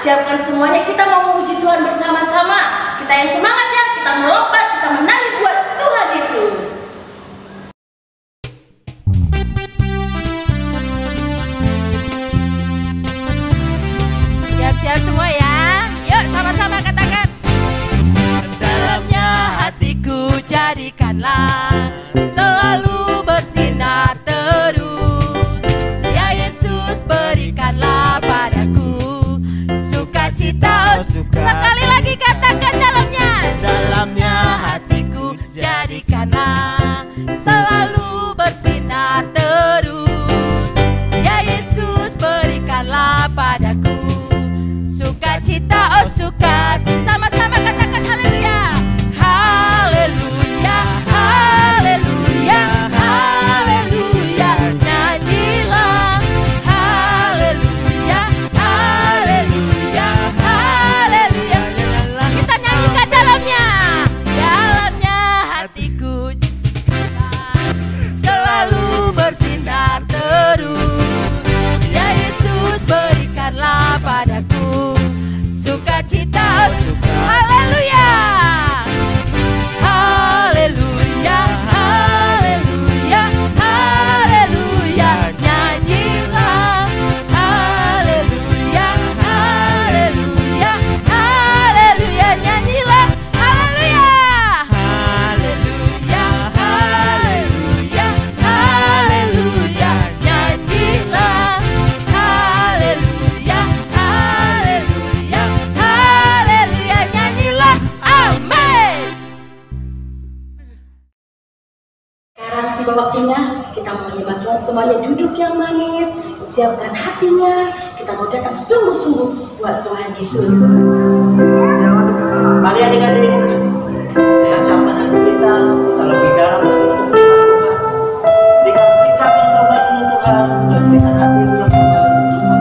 Siapkan semuanya, kita mau memuji Tuhan bersama-sama. Kita yang semangat ya, kita melompat, kita menari buat Tuhan Yesus. Siap-siap semua ya. Yuk sama-sama katakan. Dalamnya hatiku jadikanlah selalu bersinar terus. Ya Yesus berikanlah padaku sukacita. Sekali lagi katakan dalamnya. Dalamnya hatiku jadikanlah selalu bersinar terus. Ya Yesus berikanlah padaku sukacita, oh sukacita. Sama-sama katakan haleluya. Haleluya, haleluya, haleluya. Nyanyilah haleluya, haleluya, haleluya. Kita nyanyikan dalamnya. Dalamnya hatiku selalu bersinar terus. Ya Yesus berikanlah padaku sukacita. Haleluya. Haleluya, haleluya, haleluya. Nyanyilah haleluya, haleluya, haleluya. Nyanyilah haleluya. Haleluya, haleluya, haleluya. Nyanyilah haleluya, haleluya, haleluya. Nyanyilah amin. Sekarang tiba waktunya kita mau menyembah Tuhan. Semuanya duduk yang manis, siapkan hatinya. Kita mau datang sungguh-sungguh buat Tuhan Yesus. Mari adik-adik, ya siapkan hati kita lebih dalam lagi untuk menyembah Tuhan. Berikan sikap yang terbaik untuk Tuhan dan berikan hati yang terbaik untuk Tuhan.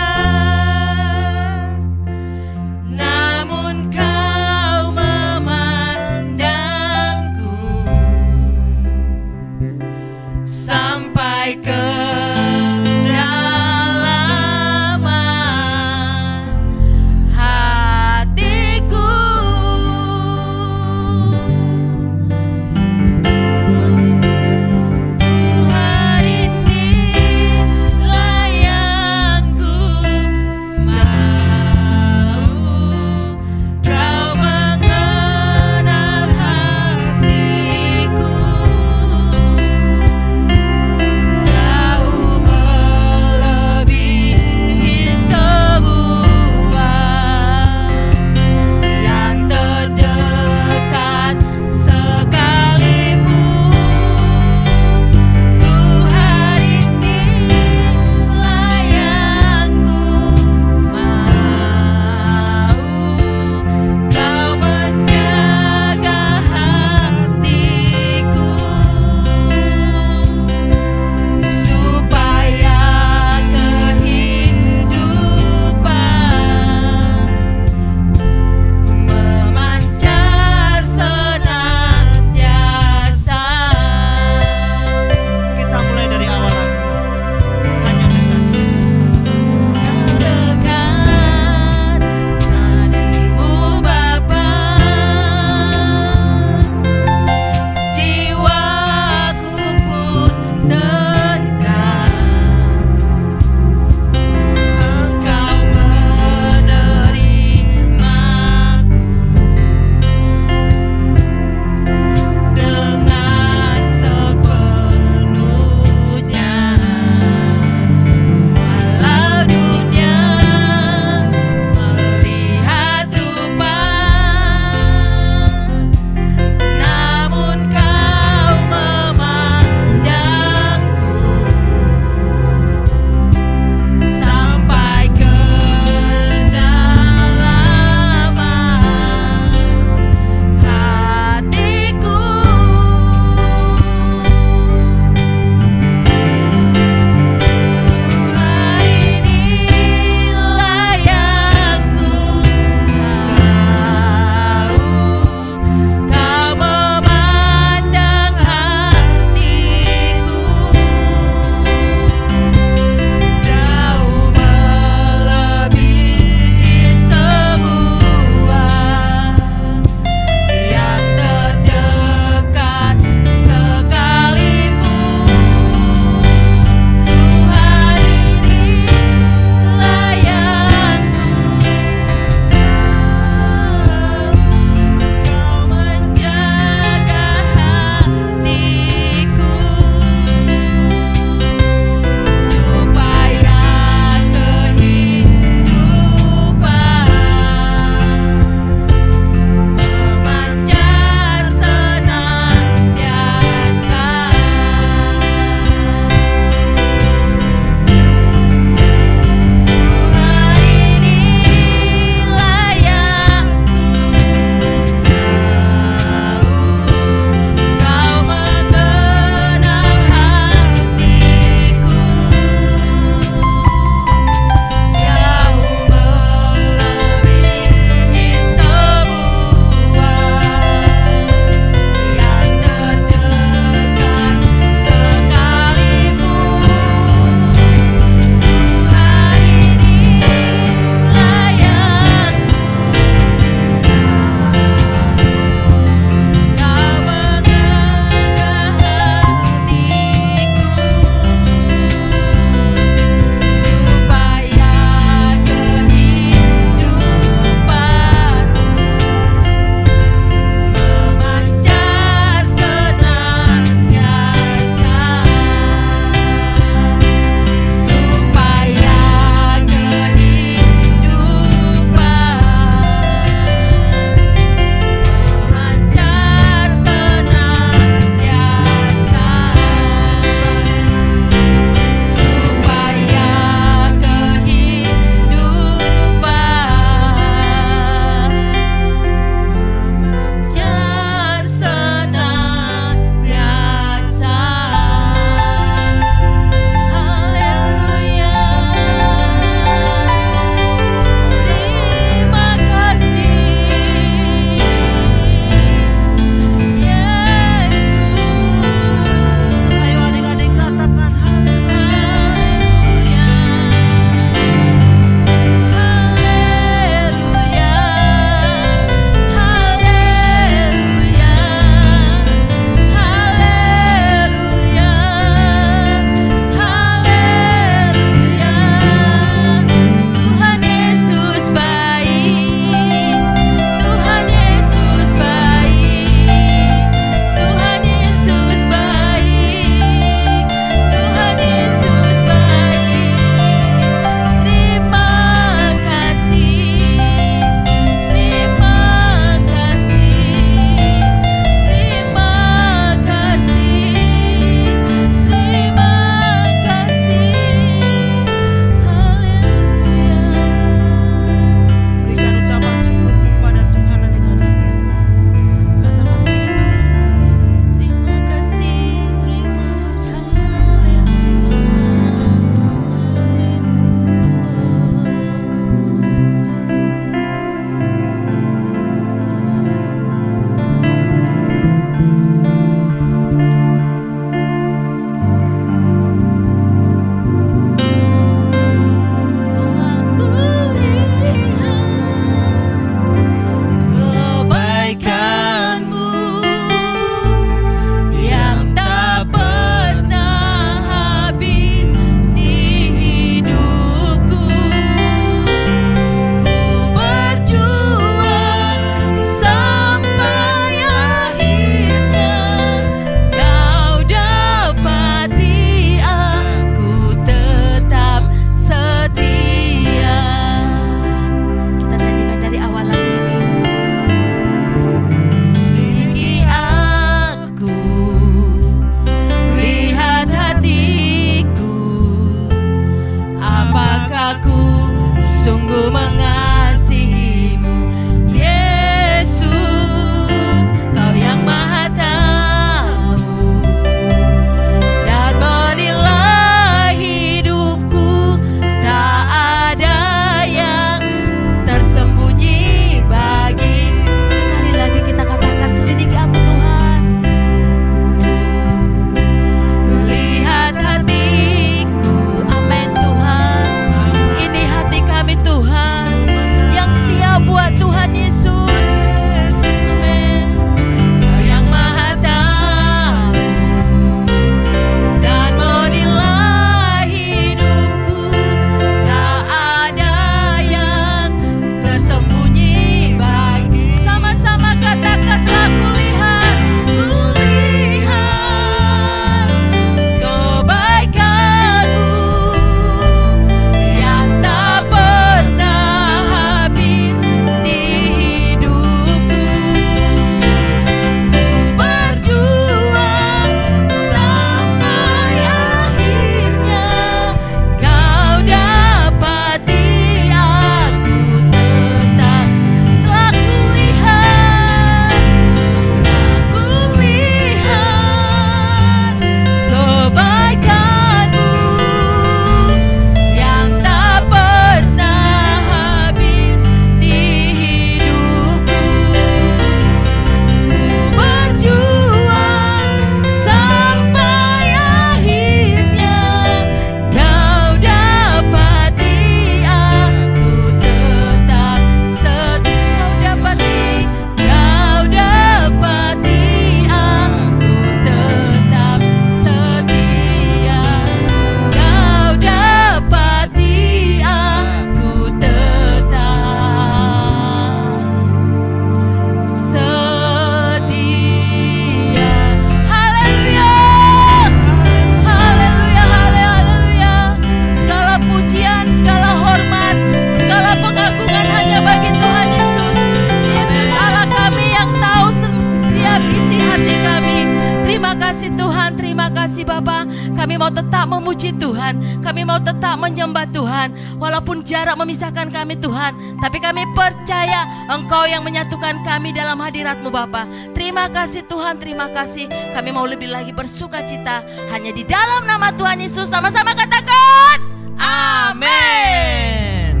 Tuhan, terima kasih Bapa. Kami mau tetap memuji Tuhan, kami mau tetap menyembah Tuhan. Walaupun jarak memisahkan kami Tuhan, tapi kami percaya Engkau yang menyatukan kami dalam hadirat-Mu Bapa. Terima kasih Tuhan, terima kasih. Kami mau lebih lagi bersuka cita hanya di dalam nama Tuhan Yesus. Sama-sama katakan amin.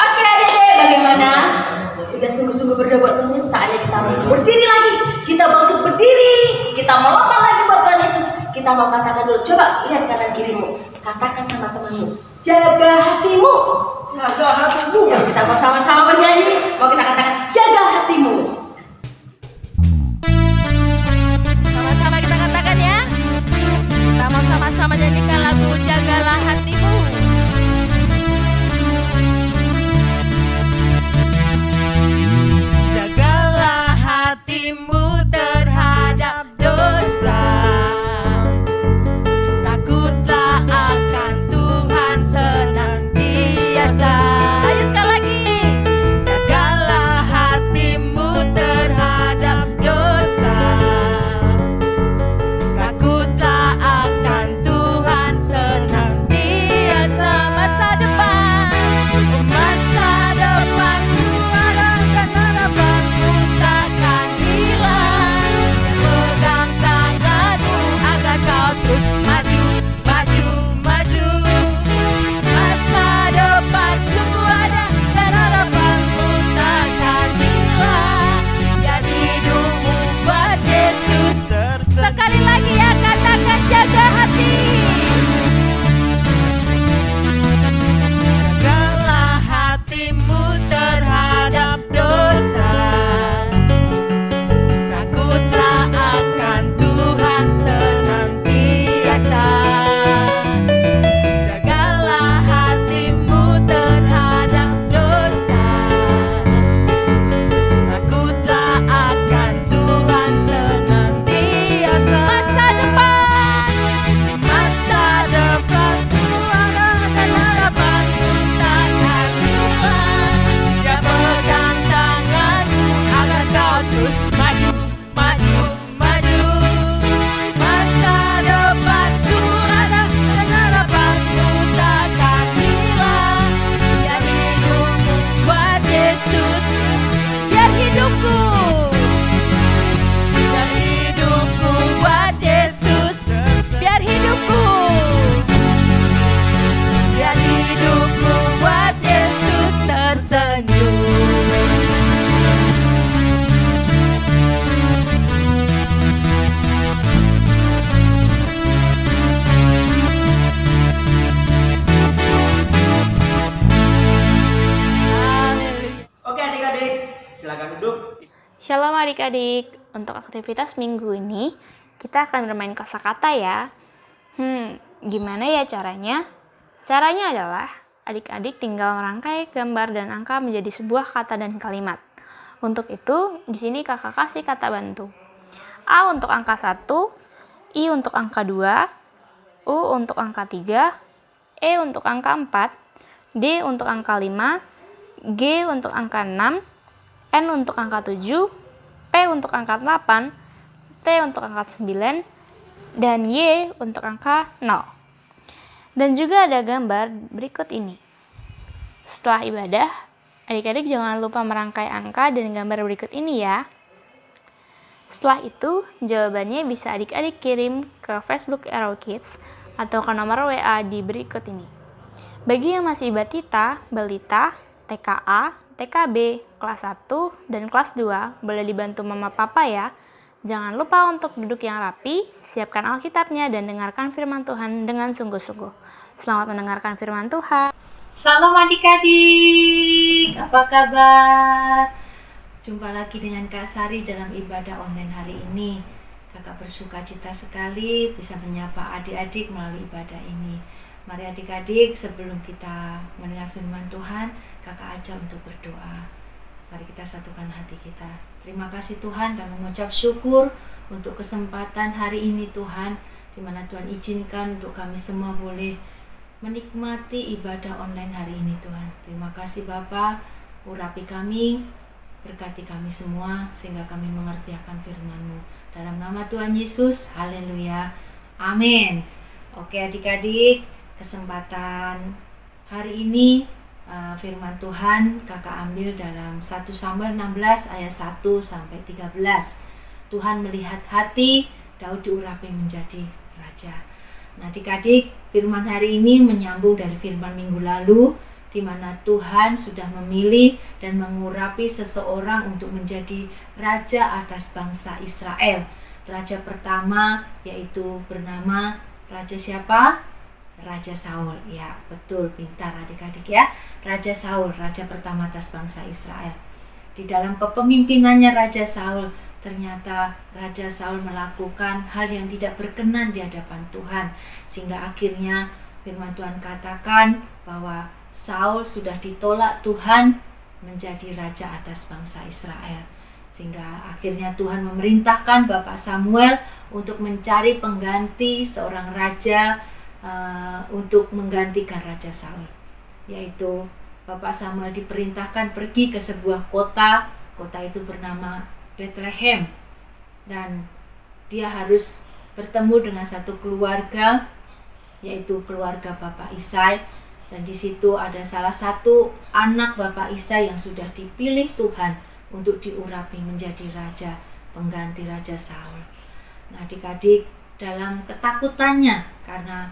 Oke adik-adik, bagaimana? Sudah sungguh-sungguh berdoa buat Tuhan Yesus? Saatnya kita berdiri lagi. Kita bangkit berdiri. Kita melompat lagi buat Tuhan Yesus. Kita mau katakan dulu. Coba lihat kanan kirimu. Katakan sama temanmu, jaga hatimu. Jaga hatimu. Ya, kita mau sama-sama bernyanyi. Mau kita katakan, jaga hatimu. Sama-sama kita katakan ya. Kita mau sama-sama nyanyikan lagu Jagalah Hatimu. Jagalah hatimu terhadap dosa. Takutlah akan Tuhan senantiasa. Ayo sekali lagi. Jagalah hatimu terhadap dosa. Takutlah akan Tuhan senantiasa. Masa depan, masa depanku ada dan harapanku takkan hilang. Pegang tanganmu agar kau terus maju, maju, maju. Masa depan sungguh ada dan harapanmu takkan hilang. Biar hidupmu buat Yesus. Sekali lagi ya, katakan jaga hati. Jagalah hatimu terhadap dosa. Takutlah akan Tuhan senantiasa. Jagalah hatimu terhadap dosa. Takutlah akan Tuhan senantiasa. Masa depan, masa depan ada dan harapanku takkan hilang. Dia pegang tanganmu agar kau terus maju, maju, maju. Masa depan ada dan harapanku takkan hilang. Biar hidupmu buat Yesus. Biar hidupku, biar hidupku buat Yesus. Biar hidupku, biar hidupku buat Yesus tersenyum. Oke adik-adik, silakan duduk. Shalom adik-adik, untuk aktivitas minggu ini kita akan bermain kosakata ya. Gimana ya caranya? Caranya adalah adik-adik tinggal merangkai gambar dan angka menjadi sebuah kata dan kalimat. Untuk itu, di sini kakak kasih kata bantu. A untuk angka 1, I untuk angka 2, U untuk angka 3, E untuk angka 4, D untuk angka 5, G untuk angka 6, N untuk angka 7, P untuk angka 8, T untuk angka 9, dan Y untuk angka 0. Dan juga ada gambar berikut ini. Setelah ibadah, adik-adik jangan lupa merangkai angka dan gambar berikut ini ya. Setelah itu, jawabannya bisa adik-adik kirim ke Facebook Arrow Kids atau ke nomor WA di berikut ini. Bagi yang masih batita, balita, TKA, TKB, kelas 1, dan kelas 2, boleh dibantu mama papa ya. Jangan lupa untuk duduk yang rapi, siapkan Alkitabnya, dan dengarkan firman Tuhan dengan sungguh-sungguh. Selamat mendengarkan firman Tuhan. Salam adik-adik, apa kabar? Jumpa lagi dengan Kak Sari dalam ibadah online hari ini. Kakak bersuka cita sekali bisa menyapa adik-adik melalui ibadah ini. Mari adik-adik, sebelum kita mendengar firman Tuhan, kakak ajak untuk berdoa. Mari kita satukan hati kita. Terima kasih Tuhan, kami mengucap syukur untuk kesempatan hari ini Tuhan, di mana Tuhan izinkan untuk kami semua boleh menikmati ibadah online hari ini Tuhan. Terima kasih Bapa, urapi kami, Berkati kami semua sehingga kami mengerti akan firman-Mu. Dalam nama Tuhan Yesus, haleluya, amin. Oke adik-adik, kesempatan hari ini firman Tuhan kakak ambil dalam 1 Samuel 16 ayat 1 sampai 13. Tuhan melihat hati Daud diurapi menjadi raja. Nah adik-adik, firman hari ini menyambung dari firman minggu lalu, di mana Tuhan sudah memilih dan mengurapi seseorang untuk menjadi raja atas bangsa Israel. Raja pertama yaitu bernama Raja siapa? Raja Saul. Ya, betul, pintar adik-adik ya. Raja Saul, raja pertama atas bangsa Israel. Di dalam kepemimpinannya Raja Saul, ternyata Raja Saul melakukan hal yang tidak berkenan di hadapan Tuhan, sehingga akhirnya firman Tuhan katakan bahwa Saul sudah ditolak Tuhan menjadi raja atas bangsa Israel. Sehingga akhirnya Tuhan memerintahkan Bapak Samuel untuk mencari pengganti seorang raja untuk menggantikan Raja Saul. Yaitu Bapak Samuel diperintahkan pergi ke sebuah kota. Kota itu bernama Bethlehem. Dan dia harus bertemu dengan satu keluarga, yaitu keluarga Bapak Isai. Dan di situ ada salah satu anak Bapak Isai yang sudah dipilih Tuhan untuk diurapi menjadi raja, pengganti Raja Saul. Nah adik-adik, dalam ketakutannya, karena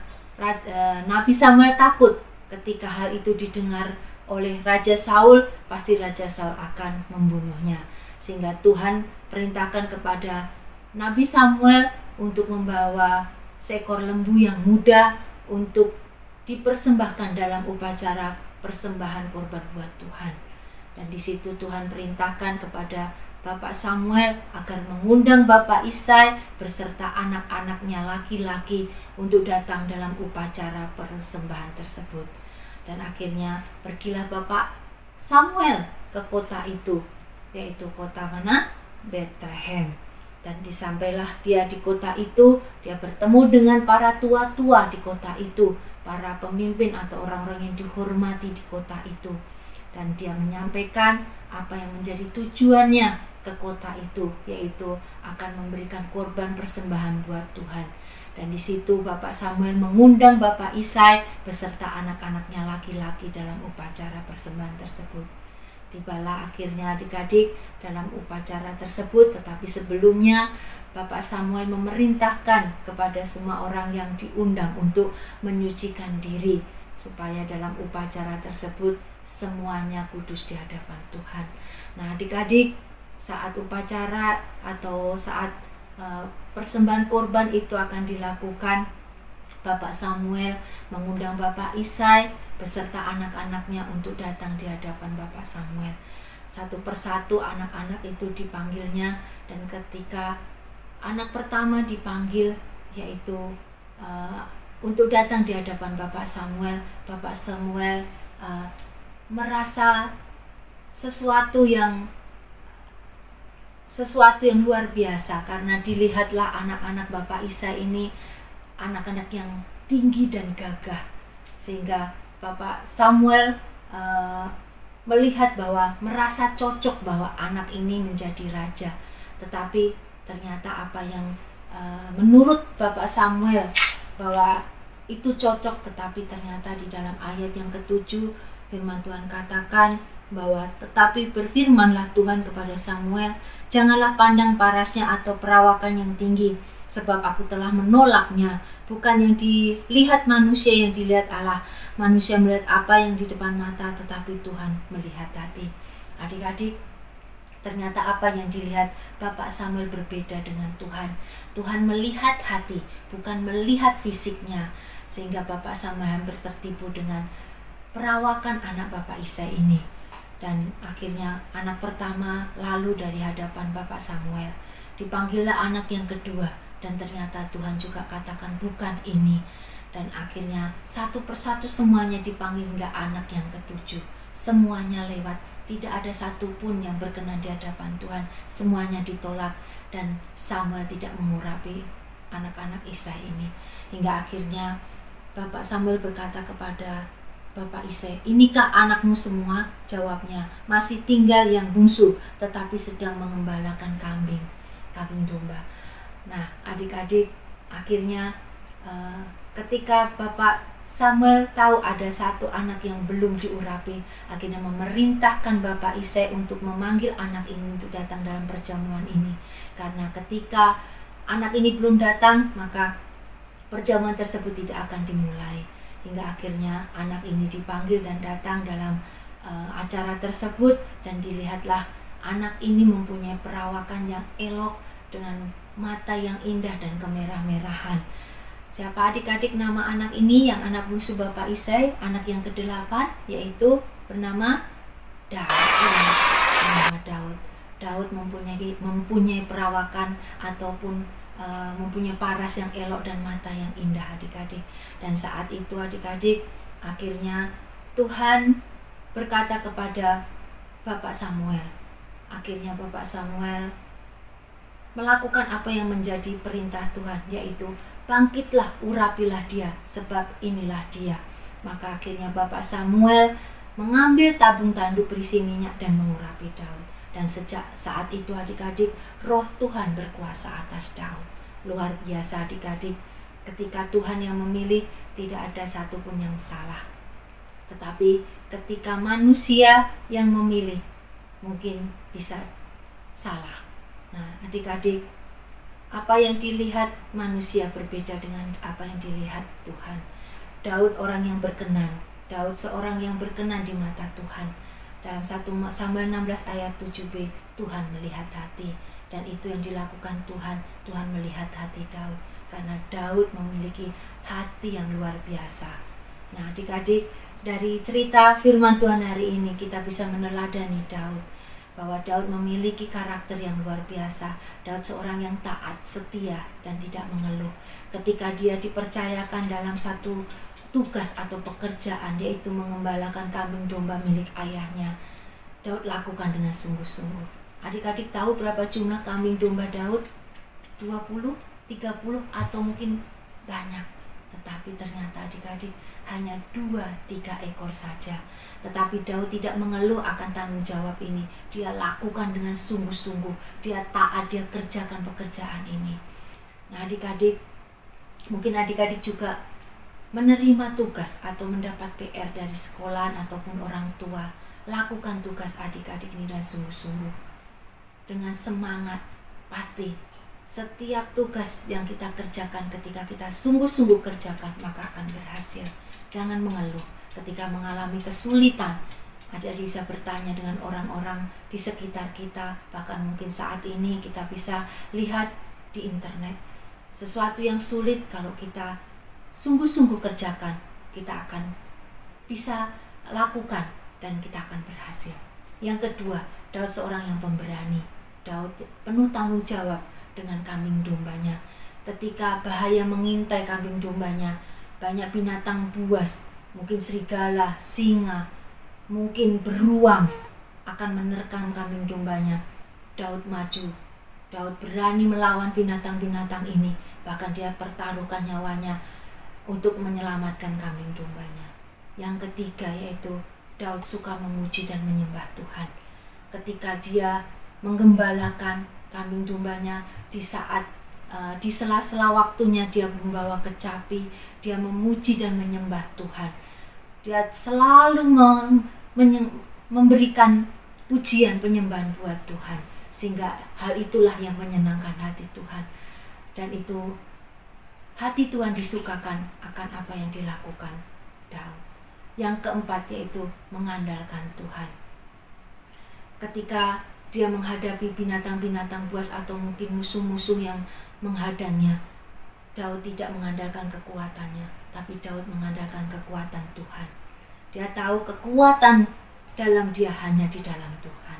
Nabi Samuel takut ketika hal itu didengar oleh Raja Saul, pasti Raja Saul akan membunuhnya. Sehingga Tuhan perintahkan kepada Nabi Samuel untuk membawa seekor lembu yang muda untuk dipersembahkan dalam upacara persembahan korban buat Tuhan. Dan di situ Tuhan perintahkan kepada Bapak Samuel agar mengundang Bapak Isai beserta anak-anaknya laki-laki untuk datang dalam upacara persembahan tersebut. Dan akhirnya pergilah Bapak Samuel ke kota itu, yaitu kota mana? Bethlehem. Dan disampailah dia di kota itu, dia bertemu dengan para tua-tua di kota itu, para pemimpin atau orang-orang yang dihormati di kota itu. Dan dia menyampaikan apa yang menjadi tujuannya ke kota itu, yaitu akan memberikan korban persembahan buat Tuhan. Dan di situ Bapak Samuel mengundang Bapak Isai beserta anak-anaknya laki-laki dalam upacara persembahan tersebut. Tibalah akhirnya adik-adik dalam upacara tersebut, tetapi sebelumnya Bapak Samuel memerintahkan kepada semua orang yang diundang untuk menyucikan diri, supaya dalam upacara tersebut semuanya kudus di hadapan Tuhan. Nah adik-adik, saat upacara atau saat persembahan korban itu akan dilakukan, Bapak Samuel mengundang Bapak Isai beserta anak-anaknya untuk datang di hadapan Bapak Samuel. Satu persatu anak-anak itu dipanggilnya, dan ketika anak pertama dipanggil, yaitu untuk datang di hadapan Bapak Samuel merasa sesuatu yang luar biasa, karena dilihatlah anak-anak Bapak Isai ini anak-anak yang tinggi dan gagah, sehingga Bapak Samuel melihat bahwa merasa cocok bahwa anak ini menjadi raja. Tetapi ternyata apa yang menurut Bapak Samuel bahwa itu cocok, tetapi ternyata di dalam ayat yang ke-7 firman Tuhan katakan bahwa tetapi berfirmanlah Tuhan kepada Samuel, janganlah pandang parasnya atau perawakan yang tinggi, sebab aku telah menolaknya. Bukan yang dilihat manusia yang dilihat Allah. Manusia melihat apa yang di depan mata, tetapi Tuhan melihat hati. Adik-adik, ternyata apa yang dilihat Bapak Samuel berbeda dengan Tuhan. Tuhan melihat hati, bukan melihat fisiknya. Sehingga Bapak Samuel hampir tertipu dengan perawakan anak Bapak Isai ini. Dan akhirnya anak pertama lalu dari hadapan Bapak Samuel. Dipanggillah anak yang kedua, dan ternyata Tuhan juga katakan bukan ini. Dan akhirnya satu persatu semuanya dipanggil hingga anak yang ke-7. Semuanya lewat, tidak ada satupun yang berkenan di hadapan Tuhan. Semuanya ditolak, dan Samuel tidak mengurapi anak-anak Isai ini. Hingga akhirnya Bapak Samuel berkata kepada Bapak Isai, inikah anakmu semua? Jawabnya, masih tinggal yang bungsu, tetapi sedang mengembalakan kambing domba. Nah, adik-adik, akhirnya ketika Bapak Samuel tahu ada satu anak yang belum diurapi, akhirnya memerintahkan Bapak Isai untuk memanggil anak ini untuk datang dalam perjamuan ini. Karena ketika anak ini belum datang, maka perjamuan tersebut tidak akan dimulai. Hingga akhirnya anak ini dipanggil dan datang dalam acara tersebut, dan dilihatlah anak ini mempunyai perawakan yang elok dengan mata yang indah dan kemerah-merahan. Siapa adik-adik nama anak ini yang anak bungsu Bapak Isai, anak yang ke-8, yaitu bernama Daud. Daud mempunyai perawakan ataupun mempunyai paras yang elok dan mata yang indah, adik-adik. Dan saat itu adik-adik, akhirnya Tuhan berkata kepada Bapak Samuel. Akhirnya Bapak Samuel melakukan apa yang menjadi perintah Tuhan, yaitu bangkitlah, urapilah dia, sebab inilah dia. Maka akhirnya Bapak Samuel mengambil tabung tanduk berisi minyak dan mengurapi Daud. Dan sejak saat itu adik-adik, roh Tuhan berkuasa atas Daud. Luar biasa adik-adik, ketika Tuhan yang memilih, tidak ada satupun yang salah. Tetapi ketika manusia yang memilih, mungkin bisa salah. Nah adik-adik, apa yang dilihat manusia berbeda dengan apa yang dilihat Tuhan. Daud orang yang berkenan, Daud seorang yang berkenan di mata Tuhan. Dalam 1 Samuel 16 ayat 7b, Tuhan melihat hati. Dan itu yang dilakukan Tuhan. Tuhan melihat hati Daud. Karena Daud memiliki hati yang luar biasa. Nah adik-adik, dari cerita firman Tuhan hari ini kita bisa meneladani Daud. Bahwa Daud memiliki karakter yang luar biasa. Daud seorang yang taat, setia, dan tidak mengeluh. Ketika dia dipercayakan dalam satu tugas atau pekerjaan, yaitu mengembalakan kambing domba milik ayahnya, Daud lakukan dengan sungguh-sungguh. Adik-adik tahu berapa jumlah kambing domba Daud? 20, 30, atau mungkin banyak. Tetapi ternyata adik-adik hanya 2-3 ekor saja. Tetapi Daud tidak mengeluh akan tanggung jawab ini. Dia lakukan dengan sungguh-sungguh. Dia taat, dia kerjakan pekerjaan ini. Nah adik-adik, mungkin adik-adik juga menerima tugas atau mendapat PR dari sekolah ataupun orang tua. Lakukan tugas adik-adik ini dengan sungguh-sungguh, dengan semangat. Pasti setiap tugas yang kita kerjakan, ketika kita sungguh-sungguh kerjakan, maka akan berhasil. Jangan mengeluh ketika mengalami kesulitan. Adik-adik bisa bertanya dengan orang-orang di sekitar kita. Bahkan mungkin saat ini kita bisa lihat di internet sesuatu yang sulit, kalau kita sungguh-sungguh kerjakan, kita akan bisa lakukan dan kita akan berhasil. Yang kedua, Daud seorang yang pemberani. Daud penuh tanggung jawab dengan kambing dombanya. Ketika bahaya mengintai kambing dombanya, banyak binatang buas, mungkin serigala, singa, mungkin beruang akan menerkam kambing dombanya. Daud maju. Daud berani melawan binatang-binatang ini. Bahkan dia pertaruhkan nyawanya untuk menyelamatkan kambing dombanya. Yang ketiga yaitu Daud suka memuji dan menyembah Tuhan. Ketika dia menggembalakan kambing dombanya, di saat di sela-sela waktunya dia membawa kecapi, dia memuji dan menyembah Tuhan. Dia selalu memberikan pujian penyembahan buat Tuhan, sehingga hal itulah yang menyenangkan hati Tuhan. Dan itu hati Tuhan disukakan akan apa yang dilakukan Daud. Yang keempat yaitu mengandalkan Tuhan. Ketika dia menghadapi binatang-binatang buas atau mungkin musuh-musuh yang menghadangnya, Daud tidak mengandalkan kekuatannya, tapi Daud mengandalkan kekuatan Tuhan. Dia tahu kekuatan dalam dia hanya di dalam Tuhan.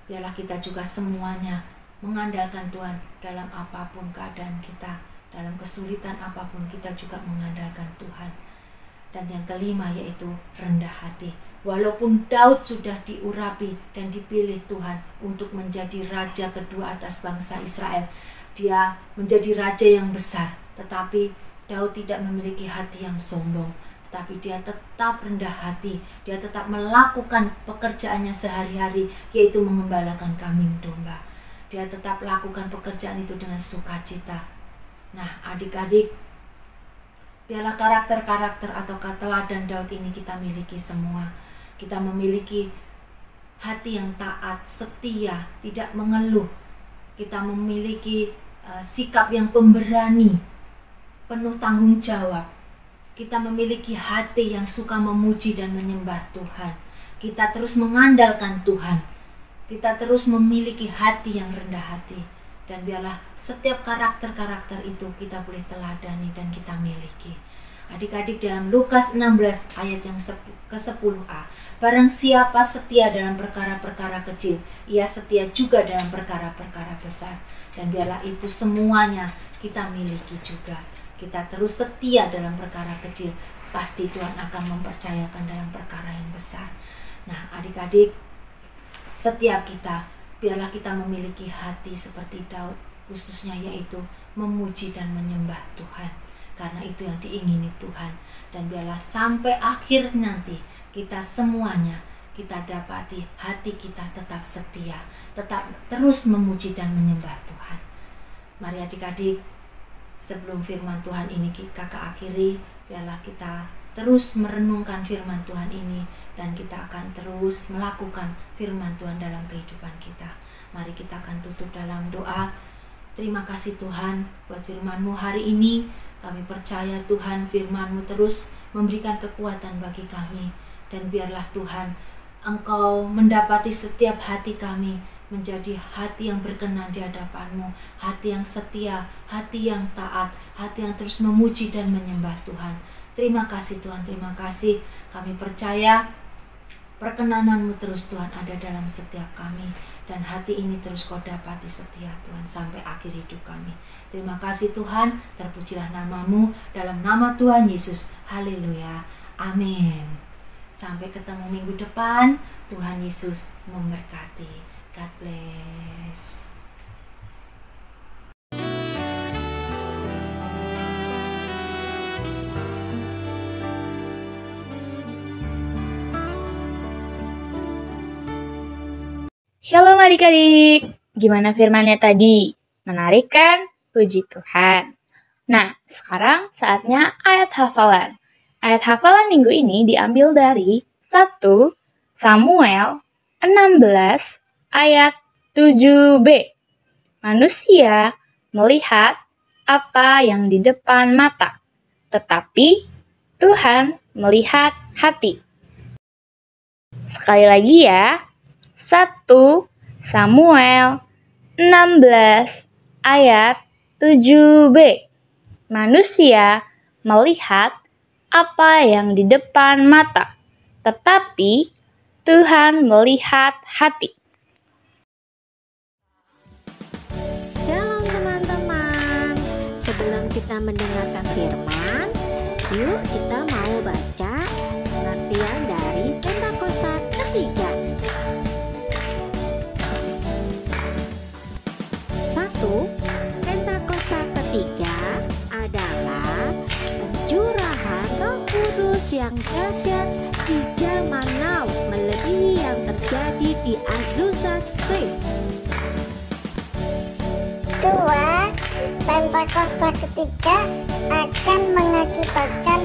Biarlah kita juga semuanya mengandalkan Tuhan dalam apapun keadaan kita. Dalam kesulitan apapun kita juga mengandalkan Tuhan. Dan yang kelima yaitu rendah hati. Walaupun Daud sudah diurapi dan dipilih Tuhan untuk menjadi raja kedua atas bangsa Israel, dia menjadi raja yang besar, tetapi Daud tidak memiliki hati yang sombong. tetapi dia tetap rendah hati, dia tetap melakukan pekerjaannya sehari-hari, yaitu mengembalakan kambing domba. Dia tetap lakukan pekerjaan itu dengan sukacita. Nah, adik-adik, biarlah karakter-karakter atau teladan Daud ini kita miliki semua. Kita memiliki hati yang taat, setia, tidak mengeluh. Kita memiliki sikap yang pemberani, penuh tanggung jawab. Kita memiliki hati yang suka memuji dan menyembah Tuhan. Kita terus mengandalkan Tuhan. Kita terus memiliki hati yang rendah hati. Dan biarlah setiap karakter-karakter itu kita boleh teladani dan kita miliki. Adik-adik, dalam Lukas 16 ayat yang ke-10a, barang siapa setia dalam perkara-perkara kecil, ia setia juga dalam perkara-perkara besar. Dan biarlah itu semuanya kita miliki juga. Kita terus setia dalam perkara kecil, pasti Tuhan akan mempercayakan dalam perkara yang besar. Nah, adik-adik, setiap kita, biarlah kita memiliki hati seperti Daud, khususnya yaitu memuji dan menyembah Tuhan. Karena itu yang diingini Tuhan. Dan biarlah sampai akhir nanti, kita semuanya, kita dapati hati kita tetap setia, tetap terus memuji dan menyembah Tuhan. Mari adik-adik, sebelum firman Tuhan ini kakak akhiri, biarlah kita terus merenungkan firman Tuhan ini, dan kita akan terus melakukan firman Tuhan dalam kehidupan kita. Mari kita akan tutup dalam doa. Terima kasih Tuhan buat firman-Mu hari ini. Kami percaya Tuhan, firman-Mu terus memberikan kekuatan bagi kami. Dan biarlah Tuhan, Engkau mendapati setiap hati kami menjadi hati yang berkenan di hadapan-Mu, hati yang setia, hati yang taat, hati yang terus memuji dan menyembah Tuhan. Terima kasih Tuhan, terima kasih. Kami percaya perkenanan-Mu terus Tuhan ada dalam setiap kami, dan hati ini terus Kau dapati setia Tuhan sampai akhir hidup kami. Terima kasih Tuhan, terpujilah nama-Mu, dalam nama Tuhan Yesus. Haleluya, amin. Sampai ketemu minggu depan. Tuhan Yesus memberkati. God bless. Shalom adik-adik, gimana firmannya tadi? Menarik kan? Puji Tuhan. Nah, sekarang saatnya ayat hafalan. Ayat hafalan minggu ini diambil dari 1 Samuel 16 ayat 7b. Manusia melihat apa yang di depan mata, tetapi Tuhan melihat hati. Sekali lagi ya. 1 Samuel 16 ayat 7b. Manusia melihat apa yang di depan mata, tetapi Tuhan melihat hati. Shalom teman-teman. Sebelum kita mendengarkan firman, yuk kita mau baca pengertian dari Pentakosta ketiga. 1. Pentakosta ketiga adalah pencurahan Roh Kudus yang dahsyat di zaman now, melebihi yang terjadi di Azusa Street. 2. Pentakosta ketiga akan mengakibatkan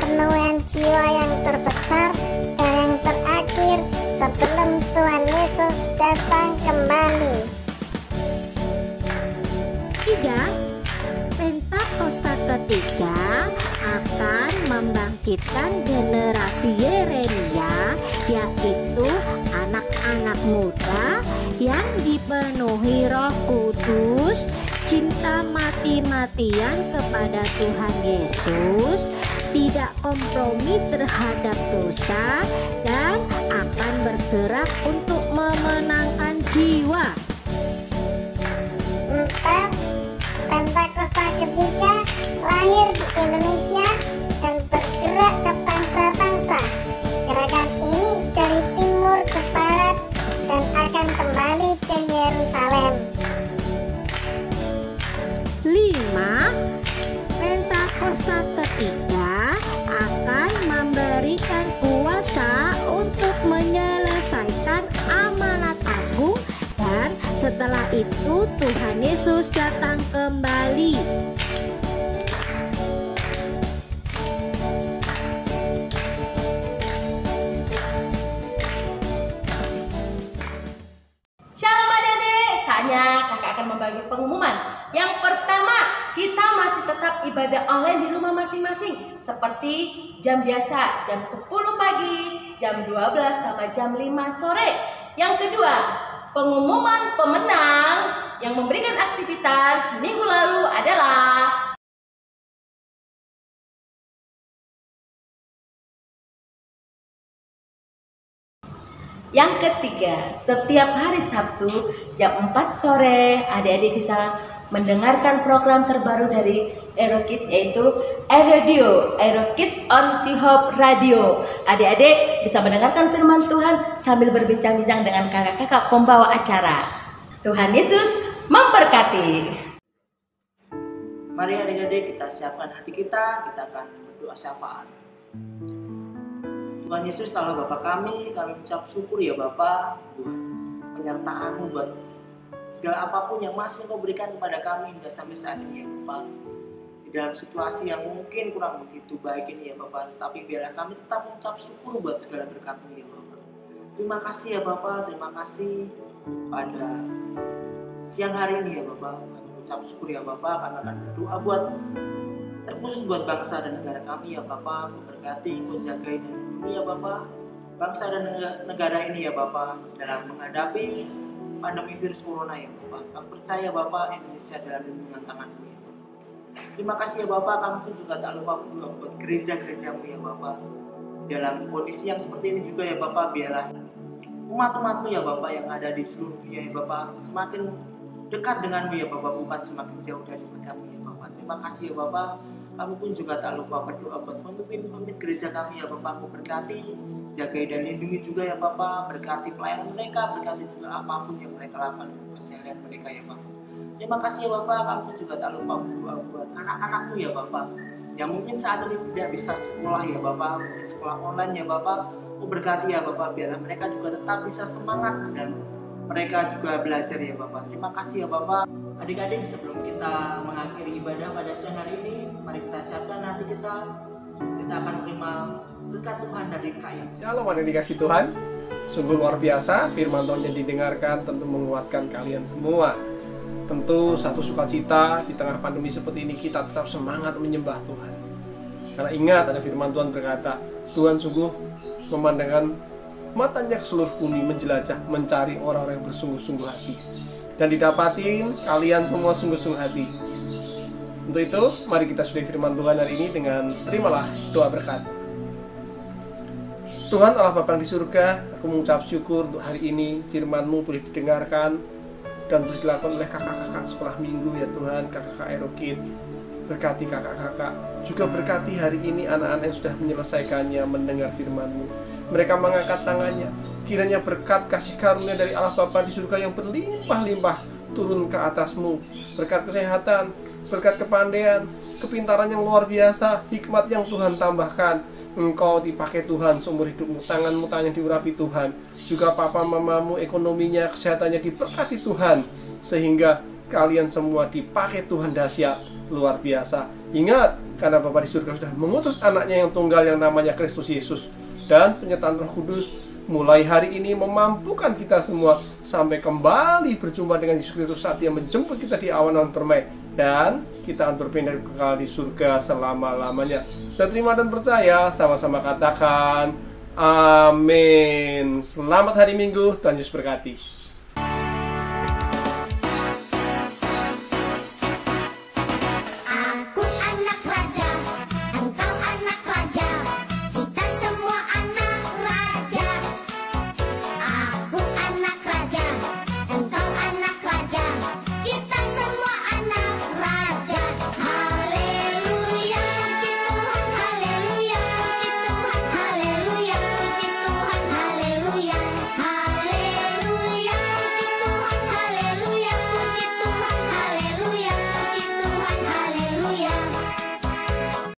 penuaian jiwa yang terbesar dan yang terakhir sebelum Tuhan Yesus datang kembali. 3. Pentakosta ketiga akan membangkitkan generasi Yeremia, yaitu anak-anak muda yang dipenuhi Roh Kudus, cinta mati-matian kepada Tuhan Yesus, tidak kompromi terhadap dosa, dan akan bergerak untuk memenangkan jiwa. 4. Pentakosta ketiga lahir di Indonesia dan bergerak ke bangsa-bangsa. Gerakan ini dari timur ke barat dan akan kembali ke Yerusalem. 5. Pentakosta ketiga akan Setelah itu Tuhan Yesus datang kembali. Shalom adik-adik, saatnya kakak akan membagi pengumuman. Yang pertama, kita masih tetap ibadah online di rumah masing-masing. Seperti jam biasa, jam 10 pagi, jam 12 sama jam 5 sore. Yang kedua, pengumuman pemenang yang memberikan aktivitas minggu lalu adalah yang ketiga, setiap hari Sabtu jam 4 sore adik-adik bisa mendengarkan program terbaru dari Aero Kids, yaitu Aero Kids on VHOPE Radio. Adik-adik bisa mendengarkan firman Tuhan sambil berbincang-bincang dengan kakak-kakak pembawa acara. Tuhan Yesus memberkati. Mari adik-adik kita siapkan hati kita akan berdoa syafaat. Tuhan Yesus, Allah Bapa kami ucap syukur ya Bapa buat penyertaan-Mu, buat segala apapun yang masih Kau berikan kepada kami hingga sampai saat ini ya Bapa. Di dalam situasi yang mungkin kurang begitu baik ini ya Bapa, tapi biarlah kami tetap mengucap syukur buat segala berkat-Mu ya Bapa. Terima kasih ya Bapa, terima kasih pada siang hari ini ya Bapa. Kami mengucap syukur ya Bapa, kami akan berdoa buat terkhusus buat bangsa dan negara kami ya Bapa. Kau berkati, Kau jagai dan lindungi ya Bapa bangsa dan negara ini ya Bapa dalam menghadapi pandemi virus corona ya Bapa. Kami percaya Bapa Indonesia dalam lindungan tangan-Mu ya Bapa. Terima kasih ya Bapa, kami pun juga tak lupa berdoa buat gereja-gereja-Mu ya Bapa. Dalam kondisi yang seperti ini juga ya Bapa, biarlah umat-umat-Mu ya Bapa yang ada di seluruh dunia ya Bapa semakin dekat dengan-Mu ya Bapa, bukan semakin jauh daripada-Mu ya Bapa. Terima kasih ya Bapa. Kami pun juga tak lupa berdoa buat pemimpin gereja kami ya Bapak. Kau berkati, jagai dan lindungi juga ya Bapak. Berkati pelayanan mereka, berkati juga apapun yang mereka lakukan untuk keseharian mereka ya Bapak. Terima kasih ya Bapak. Kami pun juga tak lupa berdoa buat anak-anak-Mu ya Bapak, yang mungkin saat ini tidak bisa sekolah ya Bapak, mungkin sekolah online ya Bapak. Kau berkati ya Bapak, biarlah mereka juga tetap bisa semangat dan mereka juga belajar ya Bapak. Terima kasih ya Bapak. Adik-adik, sebelum kita mengakhiri ibadah pada siang hari ini, mari kita siapkan hati kita akan menerima berkat Tuhan dari KAI. Shalom adik dikasih Tuhan, sungguh luar biasa firman Tuhan yang didengarkan tentu menguatkan kalian semua. Tentu satu sukacita di tengah pandemi seperti ini kita tetap semangat menyembah Tuhan. Karena ingat ada firman Tuhan berkata, Tuhan sungguh memandangkan matanya ke seluruh bumi menjelajah, mencari orang-orang yang bersungguh-sungguh hati. Dan didapatin kalian semua sungguh-sungguh hati. Untuk itu, mari kita sudahi firman Tuhan hari ini dengan terimalah doa berkat. Tuhan Allah Bapa di surga, aku mengucap syukur untuk hari ini firman-Mu boleh didengarkan dan boleh dilakukan oleh kakak-kakak sekolah minggu ya Tuhan, kakak-kakak Aero Kids. Berkati kakak-kakak, juga berkati hari ini anak-anak yang sudah menyelesaikannya mendengar firman-Mu. Mereka mengangkat tangannya. Kiranya berkat kasih karunia dari Allah Bapa di surga yang berlimpah-limpah turun ke atas-Mu. Berkat kesehatan, berkat kepandaian, kepintaran yang luar biasa, hikmat yang Tuhan tambahkan. Engkau dipakai Tuhan seumur hidupmu, tanganmu tangan diurapi Tuhan. Juga papa mamamu, ekonominya, kesehatannya diberkati Tuhan. Sehingga kalian semua dipakai Tuhan dahsyat, luar biasa. Ingat, karena Bapa di surga sudah mengutus anaknya yang tunggal yang namanya Kristus Yesus. Dan penyertaan Roh Kudus mulai hari ini memampukan kita semua sampai kembali berjumpa dengan Yesus Kristus saat Dia menjemput kita di awan-awan permai, dan kita akan berpindah kekal di surga selama-lamanya. Saya terima dan percaya, sama-sama katakan amin. Selamat hari Minggu, Tuhan Yesus berkati.